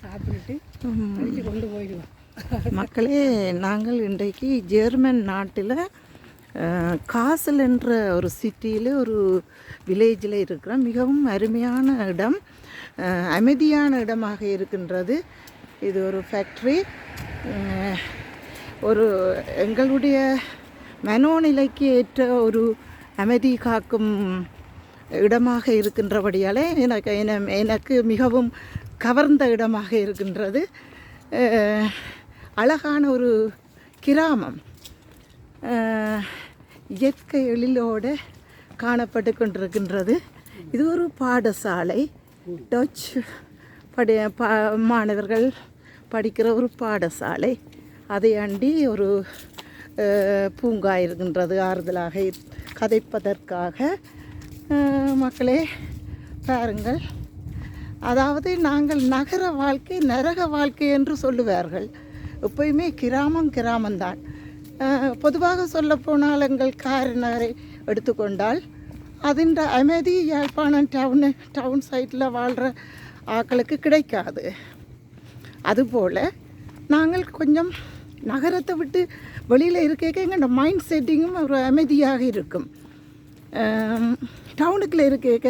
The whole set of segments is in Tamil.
சாப்பிட்டுட்டு கொண்டு போயிடுவோம். மக்களே, நாங்கள் இன்றைக்கு ஜெர்மன் நாட்டில் காசல் என்ற ஒரு சிட்டியில் ஒரு வில்லேஜில் இருக்கிறோம். மிகவும் அருமையான இடம், அமைதியான இடமாக இருக்கின்றது. இது ஒரு ஃபேக்ட்ரி, ஒரு எங்களுடைய மனோநிலைக்கு ஏற்ற ஒரு அமைதி காக்கும் இடமாக இருக்கின்றபடியாலே எனக்கு மிகவும் கவர்ந்த இடமாக இருக்கின்றது. அழகான ஒரு கிராமம், இயற்கை எழிலோடு காணப்பட்டு கொண்டிருக்கின்றது. இது ஒரு பாடசாலை, டச் மாணவர்கள் படிக்கிற ஒரு பாடசாலை. அதை அண்டி ஒரு பூங்கா இருக்கின்றது, ஆறுதலாக கதைப்பதற்காக. மக்களே பாருங்கள், அதாவது நாங்கள் நகர வாழ்க்கை நரக வாழ்க்கை என்று சொல்லுவார்கள். எப்பயுமே கிராமம்தான். பொதுவாக சொல்லப்போனால் எங்கள் காரினரை எடுத்துக்கொண்டால் அதின் அமைதி யாழ்ப்பாணம் டவுன் சைட்டில் வாழ்கிற ஆக்களுக்கு கிடைக்காது. அதுபோல் நாங்கள் கொஞ்சம் நகரத்தை விட்டு வெளியில் இருக்க எங்கள் மைண்ட் செட்டிங்கும் ஒரு அமைதியாக இருக்கும். டவுனுக்குள்ளே இருக்க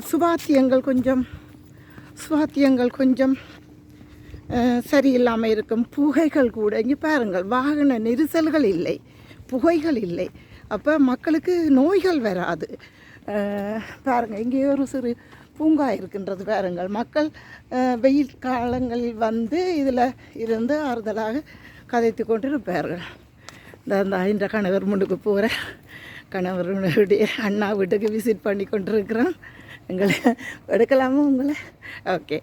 சுவாத்தியங்கள் கொஞ்சம் சரியில்லாமல் இருக்கும். புகைகள் கூட, இங்கே பாருங்கள், வாகன நெரிசல்கள் இல்லை, புகைகள் இல்லை. அப்போ மக்களுக்கு நோய்கள் வராது. பாருங்கள், இங்கே ஒரு சிறு பூங்கா இருக்கின்றது. பாருங்கள், மக்கள் வெயில் காலங்களில் வந்து இதில் இருந்து ஆறுதலாக கதைத்து கொண்டு இருப்பார்கள். இந்த கணவர் முன்னுக்கு போகிற கணவருடைய அண்ணா வீட்டுக்கு விசிட் பண்ணி கொண்டிருக்கிறோம். எங்களை எடுக்கலாமா உங்களை? ஓகே.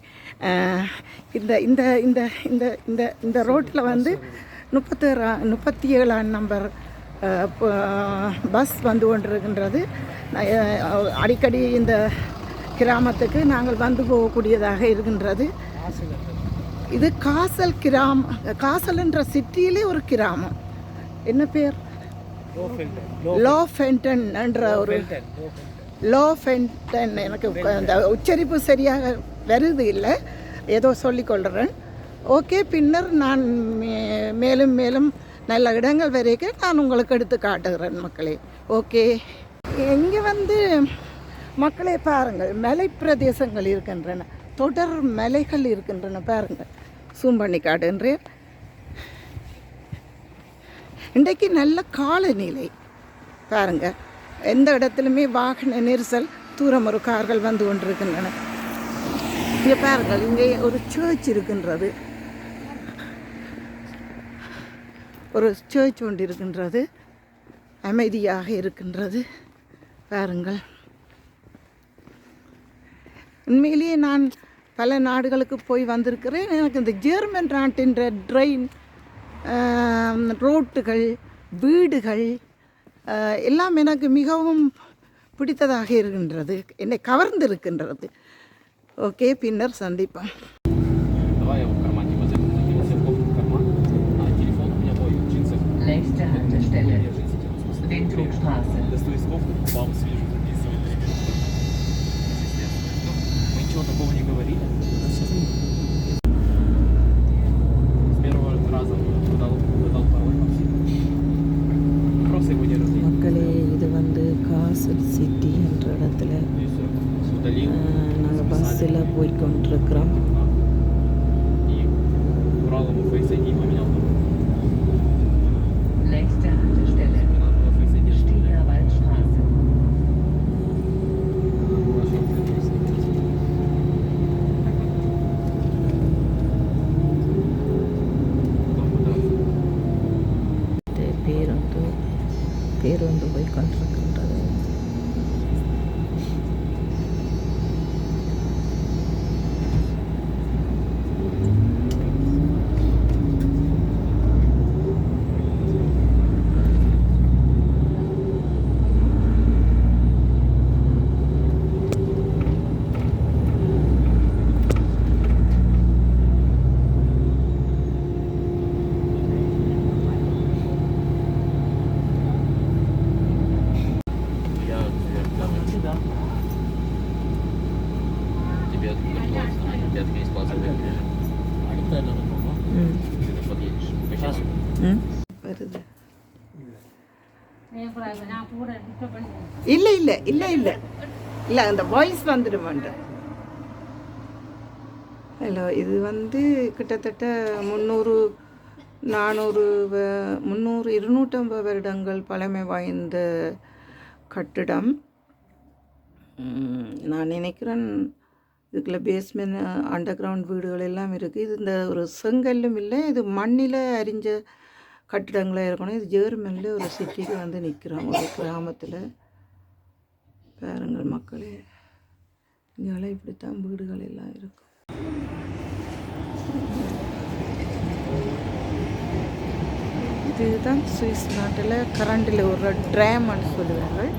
இந்த இந்த இந்த இந்த இந்த இந்த ரோட்டில் வந்து 37ஆம் நம்பர் பஸ் வந்து கொண்டிருக்கின்றது. அடிக்கடி இந்த கிராமத்துக்கு நாங்கள் வந்து போகக்கூடியதாக இருக்கின்றது. இது காசல் என்ற சிட்டியிலே ஒரு கிராமம். என்ன பேர்? லோஃபென்டன் என்ற ஒரு லோஃபென்டன். எனக்கு அந்த உச்சரிப்பு சரியாக வருது இல்லை, ஏதோ சொல்லிக்கொள்கிறேன். ஓகே, பின்னர் நான் மேலும் மேலும் நல்ல இடங்கள் வரைக்கும் நான் உங்களுக்கு எடுத்து காட்டுகிறேன் மக்களே. ஓகே, இங்கே வந்து மக்களே பாருங்கள், மலை பிரதேசங்கள் இருக்கின்றன, தொடர் மலைகள் இருக்கின்றன. பாருங்கள், சூம் பண்ணி காட்டுன்றேன். இன்றைக்கு நல்ல காலநிலை பாருங்கள். எந்த இடத்துலையுமே வாகன நெரிசல், தூரம் ஒரு கார்கள் வந்து கொண்டிருக்கின்றன. இங்கே பாருங்கள், இங்கே ஒரு சர்ச் இருக்கின்றது, ஒரு சர்ச் ஒன்று இருக்கின்றது, அமைதியாக இருக்கின்றது. பாருங்கள், உண்மையிலேயே நான் பல நாடுகளுக்கு போய் வந்திருக்கிறேன். எனக்கு இந்த ஜெர்மன் நாட்டின் ட்ரெயின், ரோட்டுகள், வீடுகள் எல்லாம் எனக்கு மிகவும் பிடித்ததாக இருக்கின்றது, என்னை கவர்ந்திருக்கின்றது. ஓகே, பின்னர் சந்திப்போம். மக்களே, இது வந்து காசல் சிட்டி என்ற இடத்துல நாங்கள் பஸ்ஸில் போய்கொண்டிருக்கிறோம். பேருந்து போய் கொண்டிருக்கின்றது. வருது. இல்லை இல்லை இல்லை இல்லை இல்லை அந்த வாய்ஸ் வந்துடுமாண்ட. ஹலோ, இது வந்து கிட்டத்தட்ட 250 வருடங்கள் பழமை வாய்ந்த கட்டிடம். நான் நினைக்கிறேன் இதுக்குள்ள பேஸ்மெண்ட் அண்டர் கிரவுண்ட் வீடுகள் எல்லாம் இருக்குது. இது இந்த ஒரு செங்கல்லும் இல்லை, இது மண்ணில் அரிஞ்ச கட்டிடங்களாக இருக்கணும். இது ஜெர்மனில் ஒரு சிட்டிக்கு வந்து நிற்கிறோம், ஒரு கிராமத்தில். பாருங்கள் மக்களே, இங்கெல்லாம் இப்படித்தான் வீடுகள் எல்லாம் இருக்கும். இதுதான் சுவிஸ் நாட்டில் கரண்டில் ஒரு ட்ராம்னு சொல்லுவார்கள்.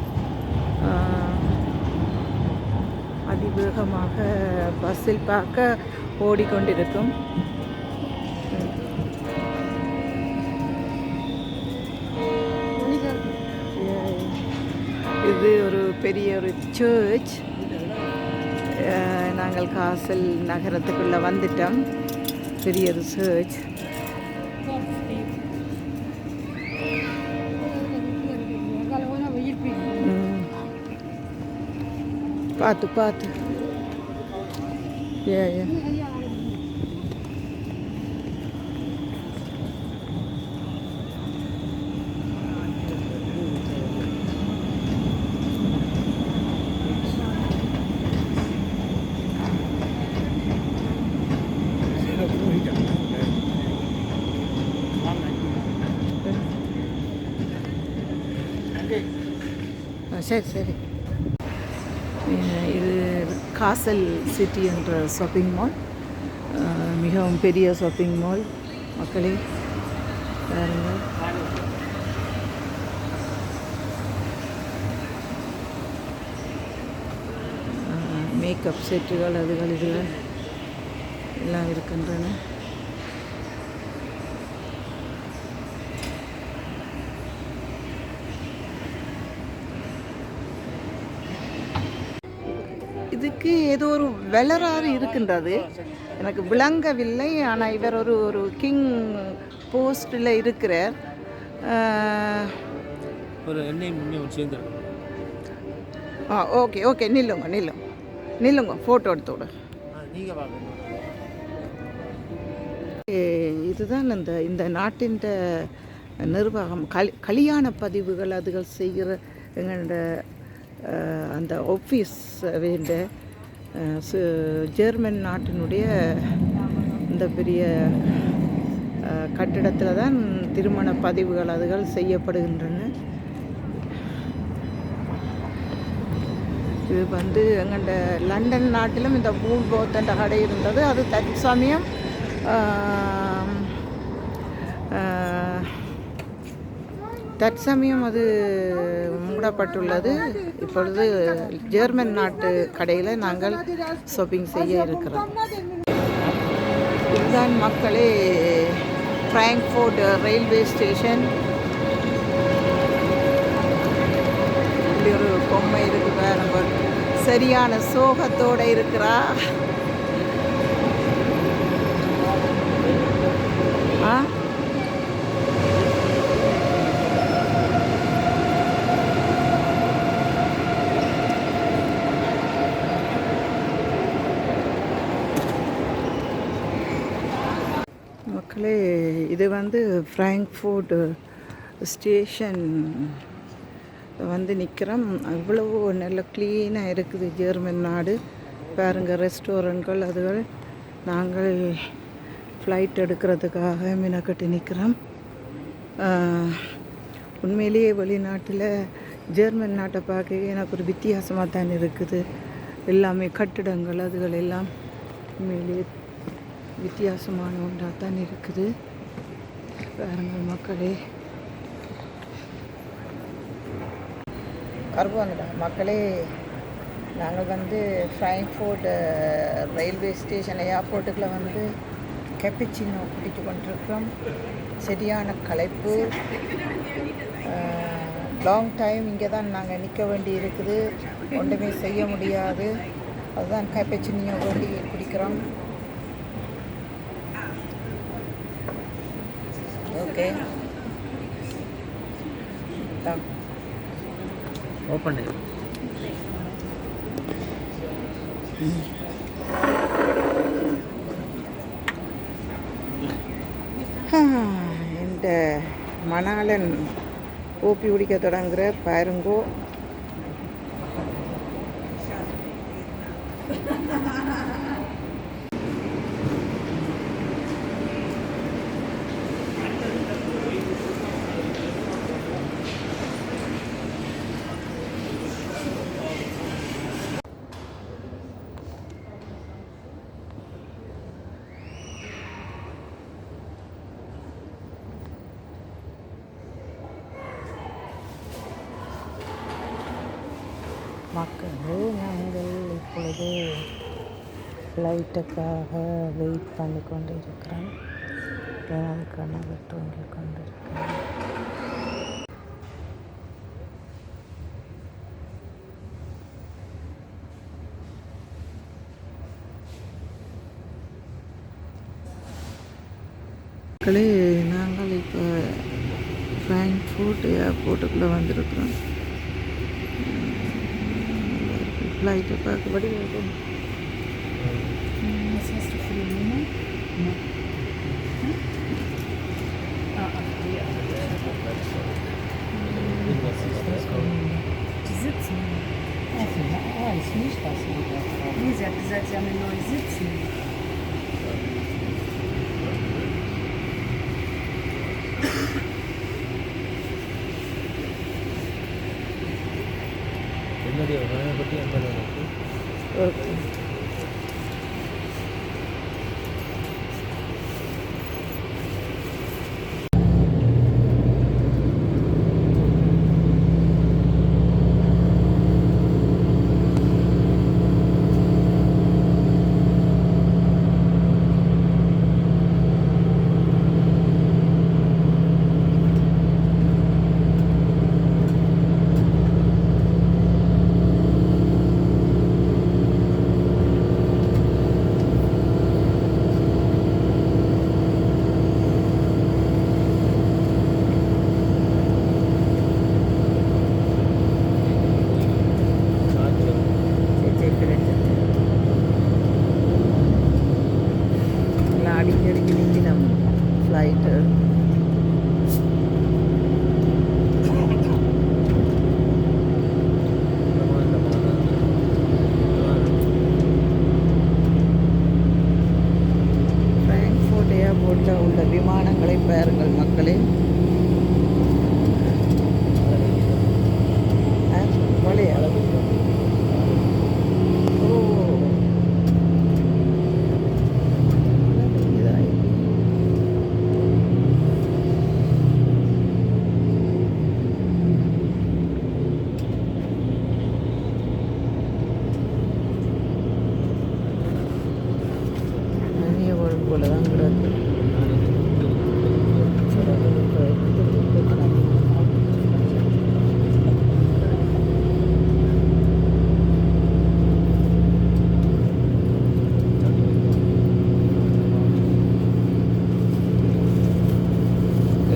அதிவேகமாக பஸ்ஸில் பார்க்க ஓடிக்கொண்டிருக்கும். இது ஒரு பெரிய ஒரு சர்ச். நாங்கள் காசல் நகரத்துக்குள்ளே வந்துட்டோம். பெரிய ஒரு சர்ச். பார்த்து பார்த்து ஏ சரி சரி. இது காசல் சிட்டி என்ற ஷாப்பிங் மால், மிகவும் பெரிய ஷாப்பிங் மால். மக்களே பாருங்கள், மேக்கப் செட்டுகள் அதுகள் இதுகள் எல்லாம் இருக்கின்றன. இதுக்கு ஏதோ ஒரு வெளராறு இருக்கின்றது, எனக்கு விளங்கவில்லை. ஆனால் இவர் ஒரு கிங் போஸ்டில் இருக்கிறார். ஓகே ஓகே, நில்லுங்க ஃபோட்டோ எடுத்தோட. இதுதான் இந்த நாட்டின் நிர்வாகம். கல்யாண பதிவுகள் அதுகள் செய்கிற எங்களோட அந்த ஆஃபீஸ் வேண்ட ஜெர்மன் நாட்டினுடைய இந்த பெரிய கட்டிடத்தில் தான் திருமண பதிவுகள் அதுகள் செய்யப்படுகின்றன. இது வந்து எங்கள்ட லண்டன் நாட்டிலும் இந்த பூல்போத் என்ற கடை இருந்தது. அது தற்சமயம் அது மூடப்பட்டுள்ளது. இப்பொழுது ஜெர்மன் நாட்டு கடையில் நாங்கள் ஷாப்பிங் செய்ய இருக்கிறோம். இதுதான் மக்களே ஃப்ராங்க்ஃபர்ட் ரயில்வே ஸ்டேஷன். இப்படி ஒரு பொம்மை இருக்கு பாருங்க, சரியான சோகத்தோடு இருக்கிறா. மக்களே, இது வந்து ஃப்ராங்க்ஃபர்ட் ஸ்டேஷன் வந்து நிற்கிறோம். அவ்வளவு நல்ல க்ளீனாக இருக்குது ஜெர்மன் நாடு. பாருங்கள், ரெஸ்டாரண்ட்கள் அதுகள். நாங்கள் ஃப்ளைட் எடுக்கிறதுக்காக மினக்கட்டி நிற்கிறோம். உண்மையிலேயே வெளிநாட்டில் ஜெர்மன் நாட்டை பார்க்க எனக்கு ஒரு வித்தியாசமாக தான் இருக்குது. எல்லாமே கட்டிடங்கள் அதுகள் எல்லாம் உண்மையிலேயே வித்தியாசமான ஒன்றாக தான் இருக்குது. பாருங்கள் மக்களே, கருவாங்கடா மக்களே. நாங்கள் வந்து ஃப்ராங்க்ஃபர்ட் ரயில்வே ஸ்டேஷன் ஏர்போர்ட்டுக்குள்ளே வந்து கேப்பச்சினோ குடித்து கொண்டிருக்கிறோம். சரியான களைப்பு. லாங் டைம் இங்கே தான் நாங்கள் நிற்க வேண்டி இருக்குது, ஒன்றுமே செய்ய முடியாது. அதுதான் கேப்பச்சினியோ வேண்டி குடிக்கிறோம். ஓகே ஓப்பன் இந்த மணாலன் ஓப்பி குடிக்க தொடங்குறார் பாருங்கோ. மக்களே, நாங்கள் இப்பொழுது ஃப்ளைட்டுக்காக வெயிட் பண்ணி கொண்டு இருக்கிறோம். எனது கணவர் தூங்கிக் கொண்டிருக்கிறேன். மக்களே, நாங்கள் இப்போ ஃப்ராங்க்ஃபர்ட் ஏர்போர்ட்டுக்குள்ளே வந்திருக்கிறோம். ஃப்ளைட்டை பார்க்கபடி இருக்கும். Die sitzen. Ja, ist nicht das. Nee, sie hat gesagt, sie haben ein neues Sitzen. என்னுடைய பற்றி எண்பது ஓகே. அடிக்கடிக்கு நிற்கணும் ஃப்ளைட்டு. ஃப்ராங்க்ஃபர்ட் ஏர்போர்ட்டில் உள்ள விமானங்களை பாருங்கள் மக்களே. மழையா? போல தான் கிடக்கு.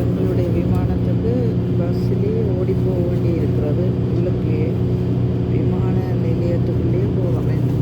எங்களுடைய விமானத்துக்கு பஸ்ஸிலேயே ஓடி போக வேண்டி இருக்கிறது. உள்ளுக்கு விமான நிலையத்துக்குள்ளேயே போக வேண்டும்.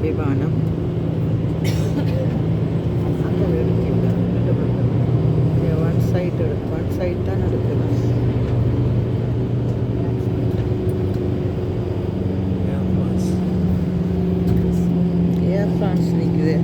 விமானம் அந்த ஒன் சைட் தான் எடுக்கலாம். ஏர் ஃப்ரான்ஸ் நிற்குது.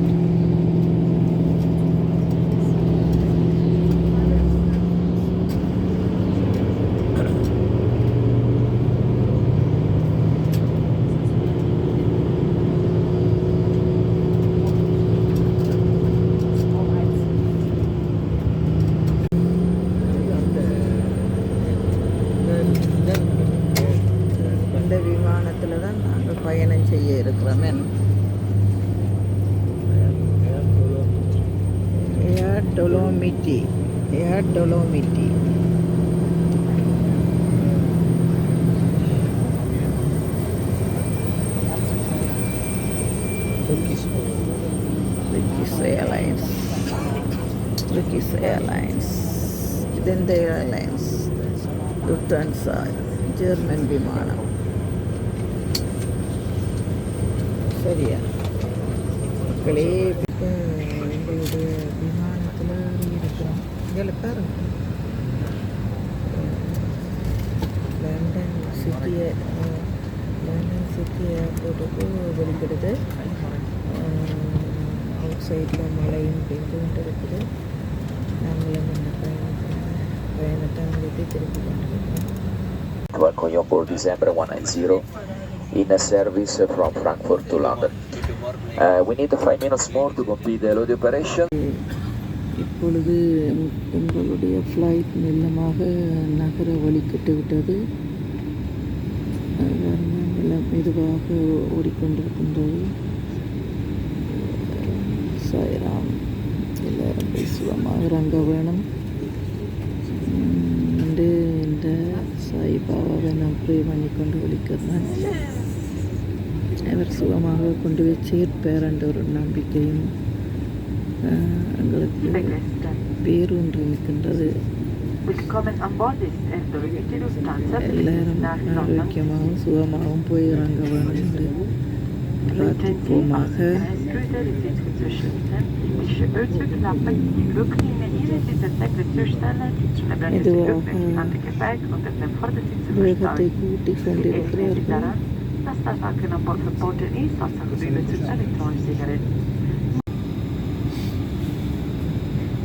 இந்த விமானத்தில் தான் நாங்கள் பயணம் செய்ய இருக்கிறோமே. ஏர் டொலோமிட்டி. Turkish Airlines. Then the Airlines. Lufthansa. German விமானம். சரியா மக்களே, எங்களுடைய விமானத்தில் இருக்கிறோம். இதில் பாருங்க, லண்டன் சிட்டி ஏர்போர்ட்டுக்கு வெளிப்படுது. அவுட் சைடில் மழையும் பெய்து கொண்டு இருக்குது. நாங்களும் இந்த பயணத்தை முடித்து திருப்பி கொண்டிருக்கிறோம். Welcome on board December 190 in a service from Frankfurt to London. We need 5 minutes more to complete the load operation. இப்பொழுது எங்களுடைய ஃப்ளைட் மெல்லமாக நகர வழிகட்டு விட்டது. மெதுவாக ஓடிக்கொண்டிருக்கின்றது. சாய்ராம், எல்லாரும் சுகமாக இறங்க வேணும் என்று இந்த சாய்பாபாவை நான் ப்ரே பண்ணி கொண்டு விழிக்கிறேன். அவர் சுகமாக கொண்டு போய் சேர்ப்பார் என்ற ஒரு நம்பிக்கையும் எங்களுக்கு வேரூன்றி இருக்கின்றது. எல்லாரும் ஆரோக்கியமாகவும் சுகமாகவும் போய் இறங்க வேணும் என்று பிரார்த்திப்போமாக. வேகத்தை கூட்டிக் கொண்டிருக்கிறார்கள்.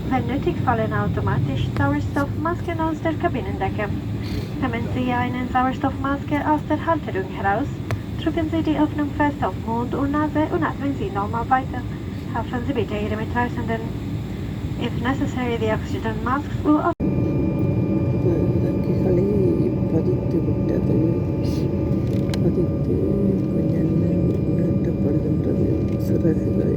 Wenn nötig fallen automatisch Sauerstoffmasken aus der Kabinendecke. Nehmen Sie eine Sauerstoffmaske aus der Halterung heraus, drücken Sie die Öffnung fest auf Mund und Nase und atmen Sie normal weiter. Helfen Sie bitte Ihre Mitreisenden. If necessary, the oxygen masks will பதித்து விட்டது. பதித்து கொஞ்சம் நீட்டப்படுகின்றது சிறகுகள்.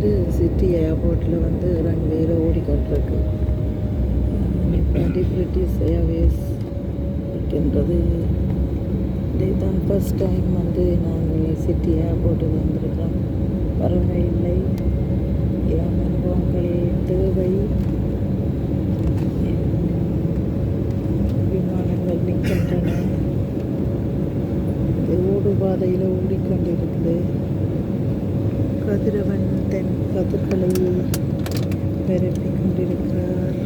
வந்து சிட்டி ஏர்போர்ட்டில் வந்து ரன்வேல ஓடிக்கொண்டிருக்கு. நிப்பாட்டி பிரிட்டிஷ் ஏர்வேஸ் இருக்கின்றது. இதுதான் ஃபர்ஸ்ட் டைம் வந்து நாங்கள் சிட்டி ஏர்போர்ட்டுக்கு வந்திருக்கோம். பரவாயில்லை, அனுபவங்கள் தேவை. விமானங்கள் நிற்கின்றன. ஓடு பாதையில் ஓடிக்கொண்டிருக்குது. கதிரவன் தன் கதிர்களை பரப்பிக் கொண்டிருக்கிறார்.